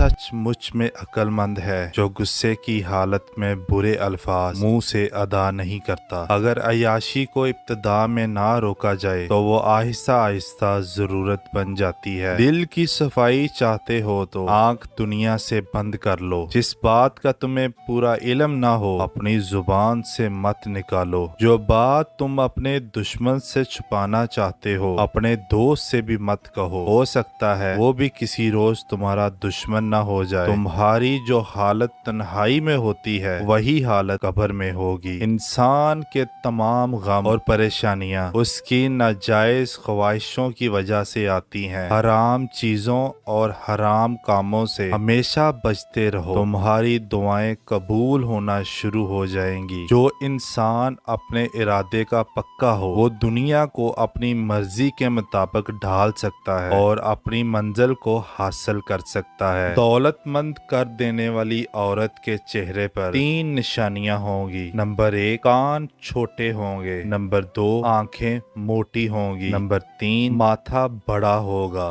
सच मुझ में अक्लमंद है जो गुस्से की हालत में बुरे अल्फाज मुंह से अदा नहीं करता। अगर अय्याशी को इब्तिदा में ना रोका जाए तो वो आहिस्ता आहिस्ता जरूरत बन जाती है। दिल की सफाई चाहते हो तो आंख दुनिया से बंद कर लो। जिस बात का तुम्हें पूरा इल्म ना हो अपनी जुबान से मत निकालो। जो बात तुम अपने दुश्मन से छुपाना चाहते हो अपने दोस्त से भी मत कहो। हो सकता है वो भी किसी रोज तुम्हारा दुश्मन ना हो जाए। तुम्हारी जो हालत तन्हाई में होती है वही हालत कब्र में होगी। इंसान के तमाम गम और परेशानियां उसकी नाजायज ख्वाहिशों की वजह से आती हैं। हराम चीजों और हराम कामों से हमेशा बचते रहो। तुम्हारी दुआएं कबूल होना शुरू हो जाएंगी। जो इंसान अपने इरादे का पक्का हो वो दुनिया को अपनी मर्जी के मुताबिक ढाल सकता है और अपनी मंजिल को हासिल कर सकता है। दौलतमंद कर देने वाली औरत के चेहरे पर 3 निशानियां होंगी। नंबर 1 कान छोटे होंगे। नंबर 2 आंखें मोटी होंगी। नंबर 3 माथा बड़ा होगा।